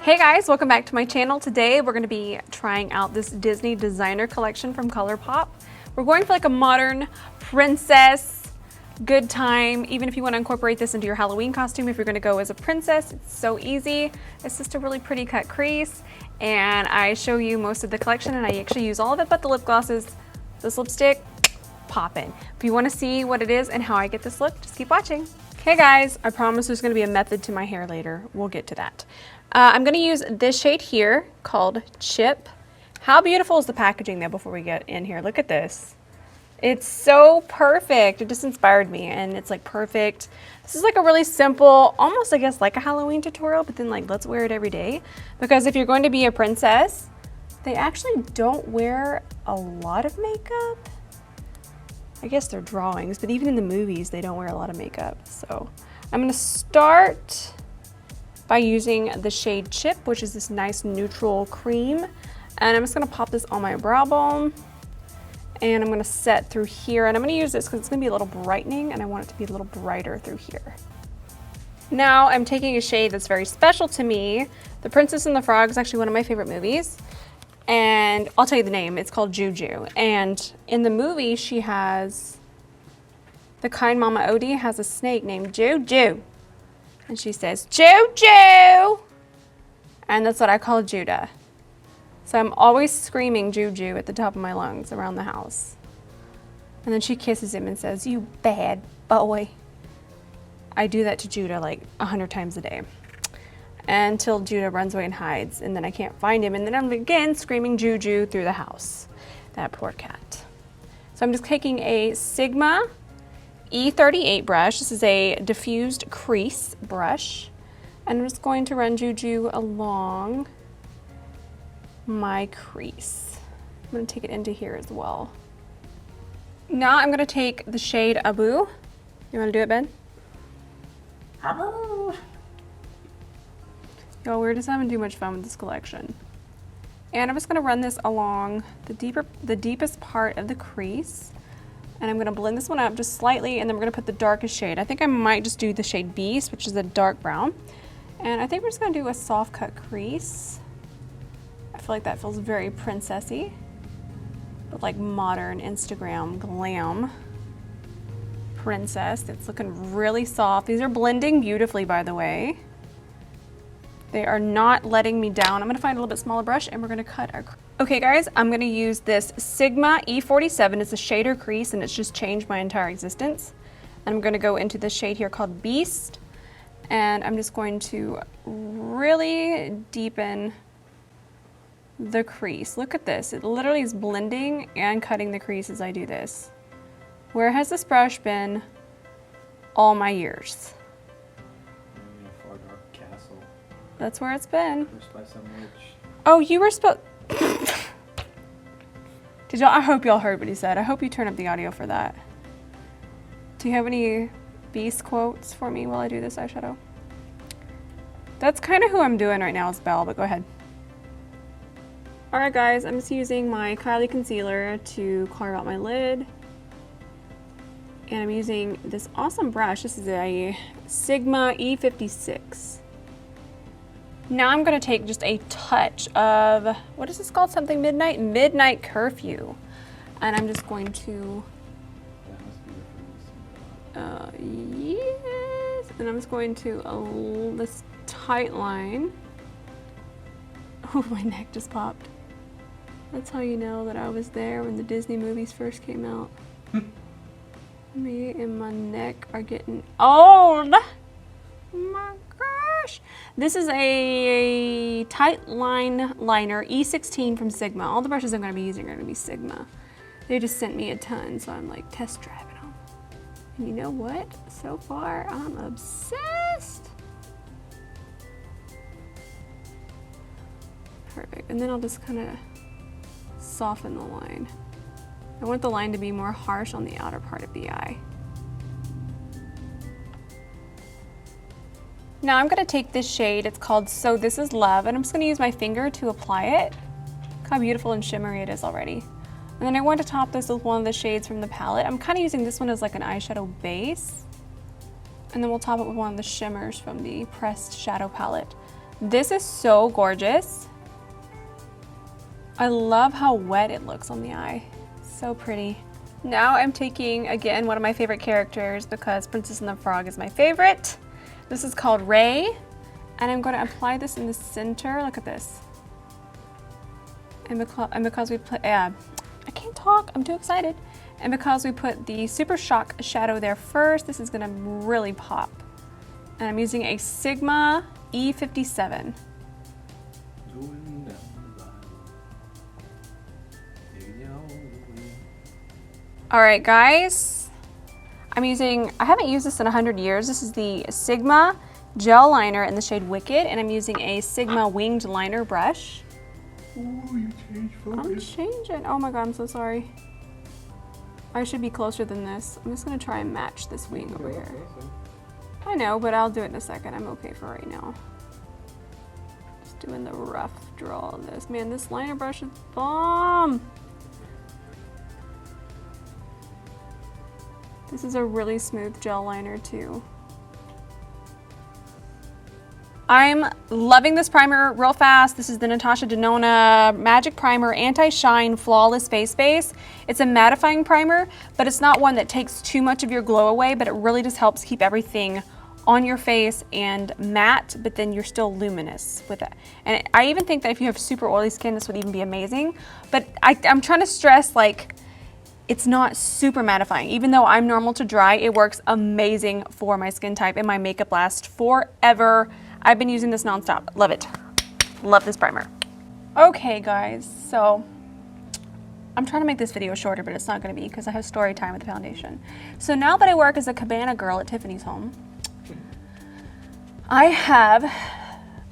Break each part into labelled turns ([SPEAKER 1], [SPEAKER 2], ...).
[SPEAKER 1] Hey guys, welcome back to my channel. Today we're going to be trying out this Disney designer collection from Colourpop. We're going for like a modern princess good time, even if you want to incorporate this into your Halloween costume. If you're going to go as a princess, it's so easy. It's just a really pretty cut crease, and I show you most of the collection, and I actually use all of it but the lip glosses. This lipstick, poppin'. If you want to see what it is and how I get this look, just keep watching. Okay guys, I promise there's going to be a method to my hair later. We'll get to that. I'm going to use this shade here called Chip. How beautiful is the packaging though before we get in here? Look at this. It's so perfect. It just inspired me, and it's like perfect. This is like a really simple, almost I guess like a Halloween tutorial, but then like let's wear it every day. Because if you're going to be a princess, they actually don't wear a lot of makeup. I guess they're drawings, but even in the movies, they don't wear a lot of makeup. So I'm going to start by using the shade Chip, which is this nice neutral cream. And I'm just going to pop this on my brow bone. And I'm going to set through here. And I'm going to use this because it's going to be a little brightening, and I want it to be a little brighter through here. Now I'm taking a shade that's very special to me. The Princess and the Frog is actually one of my favorite movies. And I'll tell you the name, it's called Juju. And in the movie, she has, the kind Mama Odie has a snake named Juju. And she says, Juju! And that's what I call Judah. So I'm always screaming Juju at the top of my lungs around the house. And then she kisses him and says, you bad boy. I do that to Judah like 100 times a day. Until Judah runs away and hides, and then I can't find him, and then I'm again screaming Juju through the house. That poor cat. So I'm just taking a Sigma E38 brush. This is a diffused crease brush, and I'm just going to run Juju along my crease. I'm going to take it into here as well. Now I'm going to take the shade Abu. You want to do it, Ben?
[SPEAKER 2] Abu!
[SPEAKER 1] Y'all, we're just having too much fun with this collection. And I'm just gonna run this along the deepest part of the crease. And I'm gonna blend this one up just slightly, and then we're gonna put the darkest shade. I think I might just do the shade Beast, which is a dark brown. And I think we're just gonna do a soft cut crease. I feel like that feels very princessy, but like modern Instagram glam princess. It's looking really soft. These are blending beautifully, by the way. They are not letting me down. I'm gonna find a little bit smaller brush, and we're gonna cut our... Okay guys, I'm gonna use this Sigma E47. It's a shader crease, and it's just changed my entire existence. And I'm gonna go into this shade here called Beast, and I'm just going to really deepen the crease. Look at this. It literally is blending and cutting the crease as I do this. Where has this brush been all my years? That's where it's been.
[SPEAKER 2] By some witch.
[SPEAKER 1] Oh, you were supposed... Did y'all? I hope y'all heard what he said. I hope you turn up the audio for that. Do you have any Beast quotes for me while I do this eyeshadow? That's kind of who I'm doing right now is Belle, but go ahead. Alright guys, I'm just using my Kylie concealer to carve out my lid. And I'm using this awesome brush. This is a Sigma E56. Now I'm going to take just a touch of, what is this called? Something midnight? Midnight Curfew. And I'm just going to, yes. And I'm just going to, this tight line. Oh, my neck just popped. That's how you know that I was there when the Disney movies first came out. Me and my neck are getting old. My gosh. This is a tight line liner, E16 from Sigma. All the brushes I'm going to be using are going to be Sigma. They just sent me a ton, so I'm like test driving them. And you know what? So far, I'm obsessed. Perfect. And then I'll just kind of soften the line. I want the line to be more harsh on the outer part of the eye. Now I'm gonna take this shade, it's called So This Is Love, and I'm just gonna use my finger to apply it. Look how beautiful and shimmery it is already. And then I want to top this with one of the shades from the palette. I'm kind of using this one as like an eyeshadow base. And then we'll top it with one of the shimmers from the Pressed Shadow palette. This is so gorgeous. I love how wet it looks on the eye. So pretty. Now I'm taking, again, one of my favorite characters because Princess and the Frog is my favorite. This is called Ray. And I'm going to apply this in the center. Look at this. And because we put, I can't talk, I'm too excited. And because we put the Super Shock shadow there first, this is going to really pop. And I'm using a Sigma E57. All right, guys. I haven't used this in 100 years. This is the Sigma gel liner in the shade Wicked, and I'm using a Sigma winged liner brush.
[SPEAKER 2] Ooh, you changed focus.
[SPEAKER 1] I'm changing. Oh my God, I'm so sorry. I should be closer than this. I'm just gonna try and match this wing over here. I know, but I'll do it in a second. I'm okay for right now. Just doing the rough draw on this. Man, this liner brush is bomb. This is a really smooth gel liner too. I'm loving this primer real fast. This is the Natasha Denona Magic Primer Anti-Shine Flawless Face Base. It's a mattifying primer, but it's not one that takes too much of your glow away, but it really just helps keep everything on your face and matte, but then you're still luminous with it. And I even think that if you have super oily skin, this would even be amazing. But I'm trying to stress, like, it's not super mattifying. Even though I'm normal to dry, it works amazing for my skin type, and my makeup lasts forever. I've been using this nonstop. Love it. Love this primer. Okay, guys, so I'm trying to make this video shorter, but it's not gonna be because I have story time with the foundation. So now that I work as a cabana girl at Tiffany's home, I have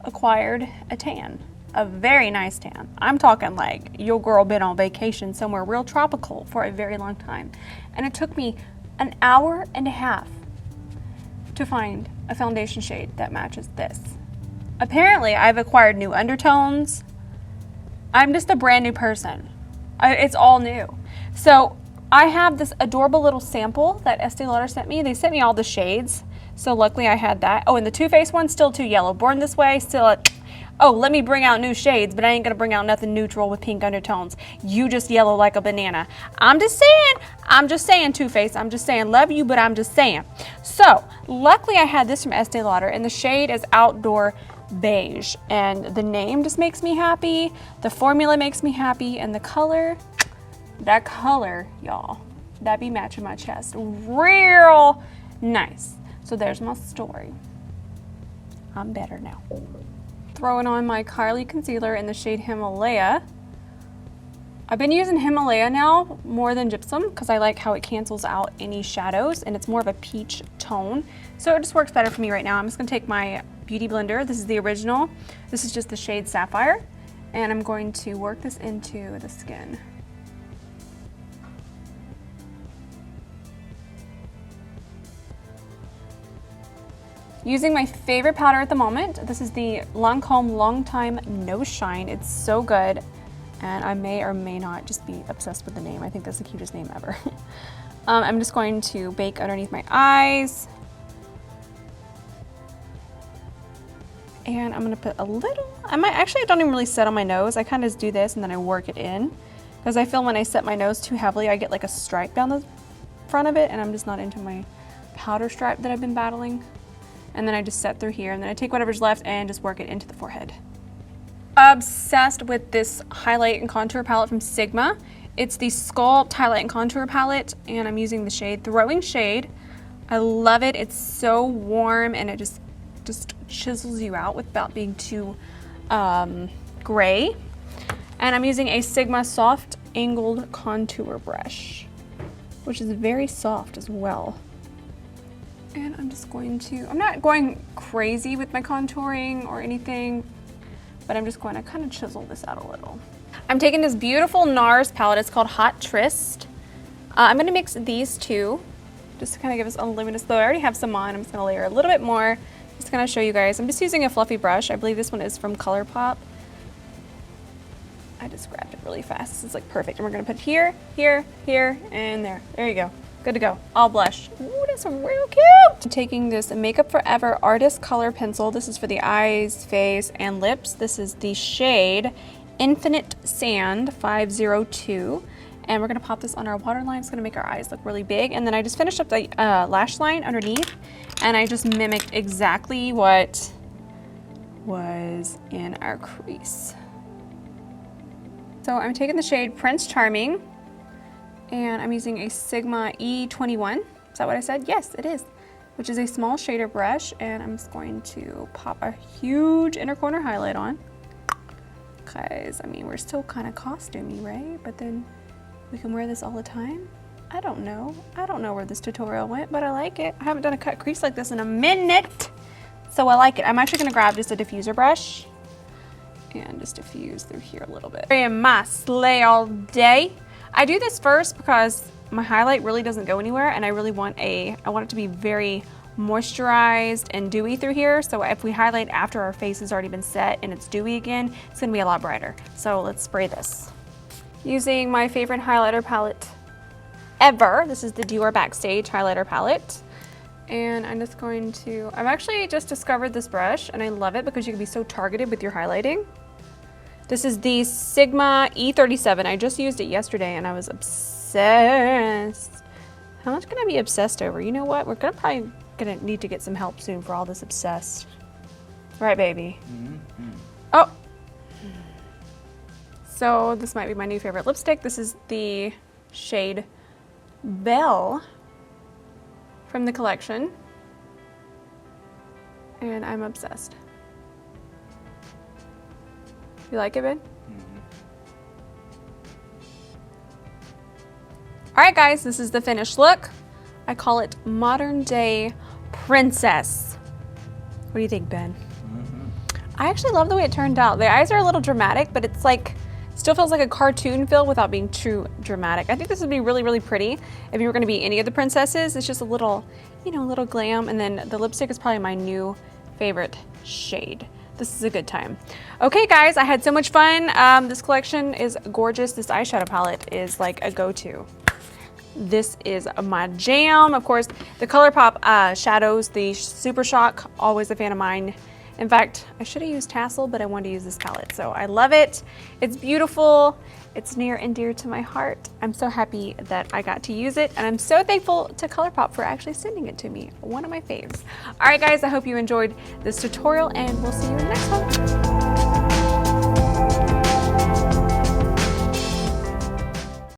[SPEAKER 1] acquired a tan, a very nice tan. I'm talking like your girl been on vacation somewhere real tropical for a very long time. And it took me an hour and a half to find a foundation shade that matches this. Apparently, I've acquired new undertones. I'm just a brand new person. It's all new. So I have this adorable little sample that Estee Lauder sent me. They sent me all the shades. So luckily I had that. Oh, and the Too Faced one, still too yellow. Born This Way, still oh, let me bring out new shades, but I ain't gonna bring out nothing neutral with pink undertones. You just yellow like a banana. I'm just saying, Too Faced. I'm just saying, love you, but I'm just saying. So, luckily I had this from Estee Lauder, and the shade is Outdoor Beige. And the name just makes me happy, the formula makes me happy, and the color, that color, y'all, that be matching my chest. Real nice. So there's my story. I'm better now. Throwing on my Kylie concealer in the shade Himalaya. I've been using Himalaya now more than gypsum because I like how it cancels out any shadows, and it's more of a peach tone. So it just works better for me right now. I'm just gonna take my beauty blender. This is the original. This is just the shade Sapphire. And I'm going to work this into the skin. Using my favorite powder at the moment. This is the Lancome Long Time No Shine. It's so good, and I may or may not just be obsessed with the name. I think that's the cutest name ever. I'm just going to bake underneath my eyes. And I'm gonna put a little, I don't even really set on my nose. I kind of just do this and then I work it in. Because I feel when I set my nose too heavily, I get like a stripe down the front of it, and I'm just not into my powder stripe that I've been battling. And then I just set through here, and then I take whatever's left and just work it into the forehead. Obsessed with this highlight and contour palette from Sigma. It's the SCULPT Highlight and Contour Palette, and I'm using the shade Throwing Shade. I love it. It's so warm, and it just chisels you out without being too gray. And I'm using a Sigma Soft Angled Contour Brush, which is very soft as well. And I'm just going to, I'm not going crazy with my contouring or anything, but I'm just going to kind of chisel this out a little. I'm taking this beautiful Nars palette. It's called Hot Tryst. I'm going to mix these two just to kind of give us a luminous glow. I already have some on. I'm just going to layer a little bit more. Just going to show you guys. I'm just using a fluffy brush. I believe this one is from Colourpop. I just grabbed it really fast. This is like perfect. And we're going to put here, here, here, and there. There you go. Good to go. All blush. Ooh, that's real cute. I'm taking this Makeup Forever Artist Color Pencil. This is for the eyes, face, and lips. This is the shade Infinite Sand 502. And we're gonna pop this on our waterline. It's gonna make our eyes look really big. And then I just finished up the lash line underneath, and I just mimicked exactly what was in our crease. So I'm taking the shade Prince Charming, and I'm using a Sigma E21. Is that what I said? Yes, it is. Which is a small shader brush, and I'm just going to pop a huge inner corner highlight on. Cause I mean, we're still kind of costumey, right? But then we can wear this all the time. I don't know. I don't know where this tutorial went, but I like it. I haven't done a cut crease like this in a minute, so I like it. I'm actually gonna grab just a diffuser brush and just diffuse through here a little bit. In my sleigh all day. I do this first because my highlight really doesn't go anywhere, and I really want I want it to be very moisturized and dewy through here. So if we highlight after our face has already been set and it's dewy again, it's gonna be a lot brighter. So let's spray this. Using my favorite highlighter palette ever. This is the DIOR Backstage highlighter palette. And I'm just going to, I've actually just discovered this brush and I love it because you can be so targeted with your highlighting. This is the Sigma E37. I just used it yesterday and I was obsessed. How much can I be obsessed over? You know what? We're probably gonna need to get some help soon for all this obsessed. Right, baby? Mm-hmm. Oh. So this might be my new favorite lipstick. This is the shade BELLE from the collection. And I'm obsessed. You like it, babe? Mm-hmm. All right, guys, this is the finished look. I call it modern day princess. What do you think, Ben? Mm-hmm. I actually love the way it turned out. The eyes are a little dramatic, but it's like, still feels like a cartoon feel without being too dramatic. I think this would be really, really pretty if you were gonna be any of the princesses. It's just a little, you know, a little glam. And then the lipstick is probably my new favorite shade. This is a good time. Okay, guys, I had so much fun. This collection is gorgeous. This eyeshadow palette is like a go-to. This is my jam. Of course, the Colourpop shadows, the Super Shock, always a fan of mine. In fact, I should have used Tassel, but I wanted to use this palette, so I love it. It's beautiful. It's near and dear to my heart. I'm so happy that I got to use it, and I'm so thankful to Colourpop for actually sending it to me. One of my faves. All right, guys, I hope you enjoyed this tutorial, and we'll see you in the next one.